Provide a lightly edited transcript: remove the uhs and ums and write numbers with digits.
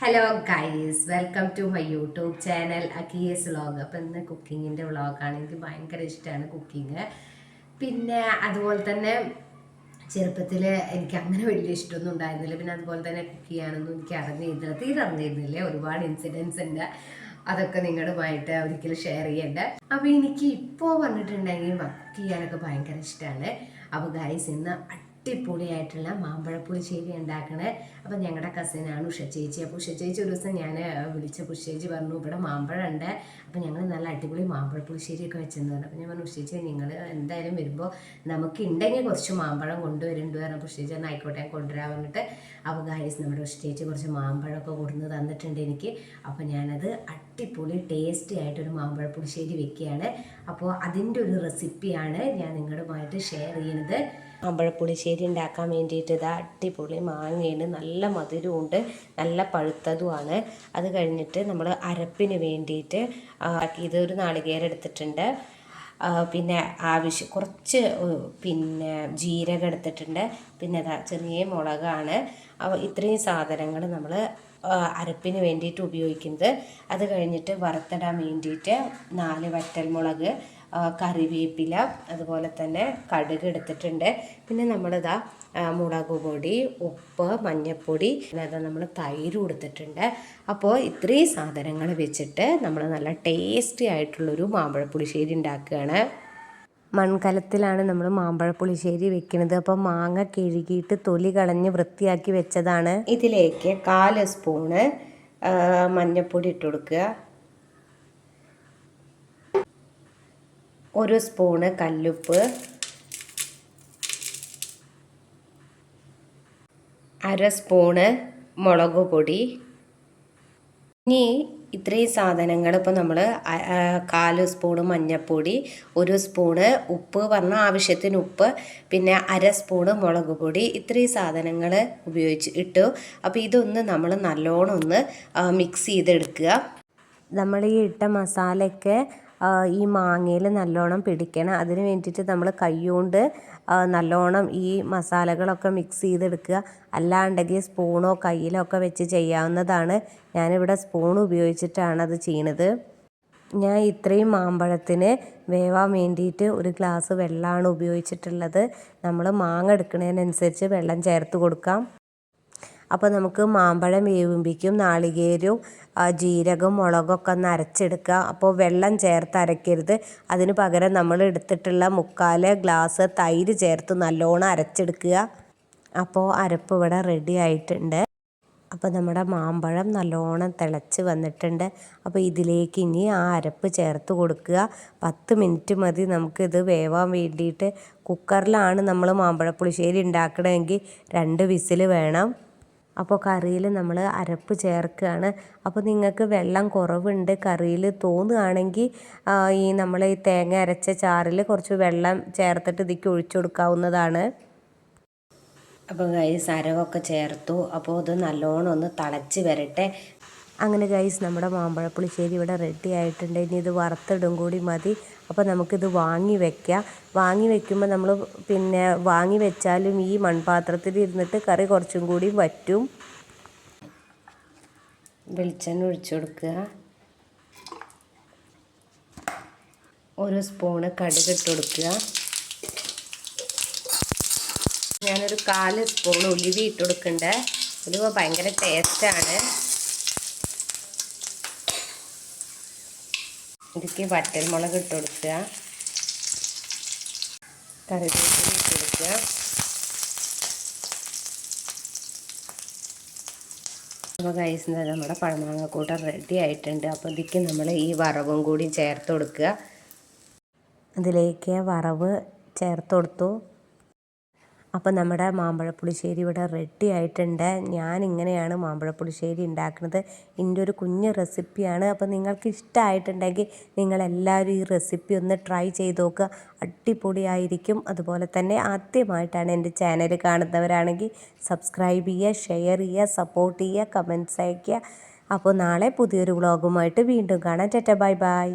Hello guys, welcome to my YouTube channel Akki's vlog. അപ്പോൾ ഇന്ന് കുക്കിങ്ങിൻ്റെ വ്ളോഗാണ്. എനിക്ക് ഭയങ്കര ഇഷ്ടമാണ് കുക്കിങ്. പിന്നെ അതുപോലെ തന്നെ ചെറുപ്പത്തിൽ എനിക്ക് അങ്ങനെ വലിയ ഇഷ്ടമൊന്നും ഉണ്ടായിരുന്നില്ല. പിന്നെ അതുപോലെ തന്നെ കുക്ക് ചെയ്യാനൊന്നും എനിക്ക് അറിഞ്ഞിരുന്നില്ല, തീരെ അറിഞ്ഞിരുന്നില്ല. ഒരുപാട് ഇൻസിഡൻസ് ഉണ്ട്, അതൊക്കെ നിങ്ങളുമായിട്ട് ഒരിക്കലും ഷെയർ ചെയ്യേണ്ട. അപ്പോൾ എനിക്ക് ഇപ്പോൾ വന്നിട്ടുണ്ടെങ്കിൽ കുക്ക് ചെയ്യാനൊക്കെ ഭയങ്കര ഇഷ്ടമാണ്. അപ്പോൾ ഗൈസ്, ഇന്ന് അടിപൊളിയായിട്ടുള്ള മാമ്പഴ പുളിശ്ശേരി ഉണ്ടാക്കണേ. അപ്പം ഞങ്ങളുടെ കസിനാണ് ഉഷ ചേച്ചി. അപ്പോൾ ഉഷ ചേച്ചി ഒരു ദിവസം ഞാൻ വിളിച്ചപ്പോൾ ഉഷ ചേച്ചി പറഞ്ഞു ഇവിടെ മാമ്പഴം ഉണ്ട്, അപ്പം ഞങ്ങൾ നല്ല അടിപൊളി മാമ്പഴ പുളിശ്ശേരിയൊക്കെ വെച്ചെന്ന് പറഞ്ഞു. അപ്പം ഞാൻ പറഞ്ഞു ഉഷ ചേച്ചി നിങ്ങൾ എന്തായാലും വരുമ്പോൾ നമുക്ക് ഉണ്ടെങ്കിൽ കുറച്ച് മാമ്പഴം കൊണ്ടുവരുന്നുണ്ട് പറഞ്ഞപ്പോൾ ഉഷ ചേച്ചി ആയിക്കോട്ടെ ഞാൻ കൊണ്ടുവരാൻ പറഞ്ഞിട്ട്. അപ്പോൾ ഗൈസ്, നമ്മുടെ ഉഷ ചേച്ചി കുറച്ച് മാമ്പഴമൊക്കെ കൊടുന്ന് തന്നിട്ടുണ്ട് എനിക്ക്. അപ്പോൾ ഞാനത് അടിപൊളി ടേസ്റ്റി ആയിട്ടൊരു മാമ്പഴ പുളിശ്ശേരി വെക്കുകയാണ്. അപ്പോൾ അതിൻ്റെ ഒരു റെസിപ്പിയാണ് ഞാൻ നിങ്ങളുമായിട്ട് ഷെയർ ചെയ്യുന്നത്. മാമ്പഴപ്പുളിശ്ശേരി ഉണ്ടാക്കാൻ വേണ്ടിയിട്ട് ഇത് അടിപൊളി മാങ്ങയാണ്, നല്ല മധുരമുണ്ട്, നല്ല പഴുത്തതുമാണ്. അത് കഴിഞ്ഞിട്ട് നമ്മൾ അരപ്പിന് വേണ്ടിയിട്ട് ഇതൊരു നാളികേരം എടുത്തിട്ടുണ്ട്. പിന്നെ കുറച്ച് പിന്നെ ജീരകം എടുത്തിട്ടുണ്ട്. പിന്നെ ചെറിയ മുളകാണ്. ഇത്രയും സാധനങ്ങൾ നമ്മൾ അരപ്പിന് വേണ്ടിയിട്ട് ഉപയോഗിക്കുന്നത്. അത് കഴിഞ്ഞിട്ട് വറുത്തിടാൻ വേണ്ടിയിട്ട് 4 വറ്റൽമുളക്, കറിവേപ്പില, അതുപോലെ തന്നെ കടുക് എടുത്തിട്ടുണ്ട്. പിന്നെ നമ്മളിതാ മുളക് പൊടി, ഉപ്പ്, മഞ്ഞൾപ്പൊടി, പിന്നെ നമ്മൾ തൈര് കൊടുത്തിട്ടുണ്ട്. അപ്പോൾ ഇത്രയും സാധനങ്ങൾ വെച്ചിട്ട് നമ്മൾ നല്ല ടേസ്റ്റി ആയിട്ടുള്ളൊരു മാമ്പഴപ്പുളിശ്ശേരി ഉണ്ടാക്കുകയാണ്. മൺകലത്തിലാണ് നമ്മൾ മാമ്പഴപ്പുളിശ്ശേരി വെക്കുന്നത്. അപ്പോൾ മാങ്ങ കഴുകിയിട്ട് തൊലി കളഞ്ഞ് വൃത്തിയാക്കി വെച്ചതാണ്. ഇതിലേക്ക് 1/4 സ്പൂണ് മഞ്ഞൾപ്പൊടി ഇട്ട് കൊടുക്കുക, 1 സ്പൂണ് കല്ലുപ്പ്, 1/2 സ്പൂണ് മുളക് പൊടി. ഇനി ഇത്രയും സാധനങ്ങൾ ഇപ്പോൾ നമ്മൾ 1/4 സ്പൂണ് മഞ്ഞൾപ്പൊടി, 1 സ്പൂണ് ഉപ്പ് പറഞ്ഞ ആവശ്യത്തിന് ഉപ്പ്, പിന്നെ 1/2 സ്പൂണ് മുളക് പൊടി, ഇത്രയും സാധനങ്ങൾ ഇട്ടു. അപ്പോൾ ഇതൊന്ന് നമ്മൾ നല്ലോണം ഒന്ന് മിക്സ് ചെയ്തെടുക്കുക. നമ്മൾ ഈ ഇട്ട മസാലയൊക്കെ ഈ മാങ്ങയിൽ നല്ലോണം പിടിക്കണം. അതിന് വേണ്ടിയിട്ട് നമ്മൾ കൈകൊണ്ട് നല്ലോണം ഈ മസാലകളൊക്കെ മിക്സ് ചെയ്തെടുക്കുക. അല്ലാണ്ടെങ്കിൽ സ്പൂണോ കയ്യിലോ ഒക്കെ വെച്ച് ചെയ്യാവുന്നതാണ്. ഞാനിവിടെ സ്പൂൺ ഉപയോഗിച്ചിട്ടാണ് അത് ചെയ്യണത്. ഞാൻ ഇത്രയും മാമ്പഴത്തിന് വേവാൻ വേണ്ടിയിട്ട് 1 ഗ്ലാസ് വെള്ളമാണ് ഉപയോഗിച്ചിട്ടുള്ളത്. നമ്മൾ മാങ്ങ എടുക്കുന്നതിനനുസരിച്ച് വെള്ളം ചേർത്ത് കൊടുക്കാം. അപ്പോൾ നമുക്ക് മാമ്പഴം വേവിപ്പിക്കും നാളികേരവും ജീരകവും മുളകൊക്കെ ഒന്ന് അരച്ചെടുക്കുക. അപ്പോൾ വെള്ളം ചേർത്ത് അരയ്ക്കരുത്. അതിന് പകരം നമ്മൾ എടുത്തിട്ടുള്ള 3/4 ഗ്ലാസ് തൈര് ചേർത്ത് നല്ലോണം അരച്ചെടുക്കുക. അപ്പോൾ അരപ്പ് ഇവിടെ റെഡി ആയിട്ടുണ്ട്. അപ്പോൾ നമ്മുടെ മാമ്പഴം നല്ലോണം തിളച്ച് വന്നിട്ടുണ്ട്. അപ്പോൾ ഇതിലേക്ക് ഇനി ആ അരപ്പ് ചേർത്ത് കൊടുക്കുക. 10 മിനിറ്റ് മതി നമുക്കിത് വേവാൻ വേണ്ടിയിട്ട്. കുക്കറിലാണ് നമ്മൾ മാമ്പഴപ്പുളിശ്ശേരി ഉണ്ടാക്കണമെങ്കിൽ 2 വിസിൽ വേണം. അപ്പോൾ കറിയിൽ നമ്മൾ അരപ്പ് ചേർക്കുകയാണ്. അപ്പോൾ നിങ്ങൾക്ക് വെള്ളം കുറവുണ്ട് കറിയിൽ തോന്നുകയാണെങ്കിൽ നമ്മൾ ഈ തേങ്ങ അരച്ച ചാറിൽ കുറച്ച് വെള്ളം ചേർത്തിട്ട് ഇതിലേക്ക് ഒഴിച്ചു കൊടുക്കാവുന്നതാണ്. അപ്പോൾ ഗൈസ് അരവൊക്കെ ചേർത്തു. അപ്പോൾ ഇത് നല്ലോണം ഒന്ന് തിളച്ച് വരട്ടെ. അങ്ങനെ ഗൈസ് നമ്മുടെ മാമ്പഴപ്പുളിശ്ശേരി ഇവിടെ റെഡി ആയിട്ടുണ്ട്. ഇനി ഇത് വറുത്തിടും കൂടി മതി. അപ്പോൾ നമുക്കിത് വാങ്ങി വെക്കാം. വാങ്ങി വെക്കുമ്പോൾ നമ്മൾ പിന്നെ വാങ്ങി വെച്ചാലും ഈ മൺപാത്രത്തിൽ ഇരുന്നിട്ട് കറി കുറച്ചും കൂടി വറ്റും. വെളിച്ചെണ്ണ ഒഴിച്ചു കൊടുക്കുക, 1 സ്പൂണ് കടുക് ഇട്ട് കൊടുക്കുക. ഞാനൊരു 1/4 സ്പൂൺ ഉലുവ ഇട്ട് കൊടുക്കുന്നുണ്ട്. ഉലുവ ഭയങ്കര ടേസ്റ്റാണ്. ഇതിലേക്ക് വറ്റൽമുളക് ഇട്ട് കൊടുക്കുക, കറിവേപ്പില ഇട്ട് കൊടുക്കുക. അപ്പോൾ ഗൈസ് നമ്മുടെ പഴമാങ്ങക്കൂട്ടം റെഡി ആയിട്ടുണ്ട്. അപ്പോൾ ഇതിലേക്ക് നമ്മൾ ഈ വറവും കൂടി ചേർത്ത് കൊടുക്കുക. അതിലേക്ക് വറവ് ചേർത്ത് കൊടുത്തു. അപ്പോൾ നമ്മുടെ മാമ്പഴപ്പുളിശ്ശേരി ഇവിടെ റെഡി ആയിട്ടുണ്ട്. ഞാനിങ്ങനെയാണ് മാമ്പഴപ്പുളിശ്ശേരി ഉണ്ടാക്കുന്നത്. എൻ്റെ ഒരു കുഞ്ഞ് റെസിപ്പിയാണ്. അപ്പോൾ നിങ്ങൾക്ക് ഇഷ്ടമായിട്ടുണ്ടെങ്കിൽ നിങ്ങളെല്ലാവരും ഈ റെസിപ്പി ഒന്ന് ട്രൈ ചെയ്ത് നോക്കുക, അടിപൊളിയായിരിക്കും. അതുപോലെ തന്നെ ആദ്യമായിട്ടാണ് എൻ്റെ ചാനൽ കാണുന്നവരാണെങ്കിൽ സബ്സ്ക്രൈബ് ചെയ്യുക, ഷെയർ ചെയ്യുക, സപ്പോർട്ട് ചെയ്യുക, കമൻറ്റ്സ് അയയ്ക്കുക. അപ്പോൾ നാളെ പുതിയൊരു വ്ളോഗുമായിട്ട് വീണ്ടും കാണാം. Tata, bye bye.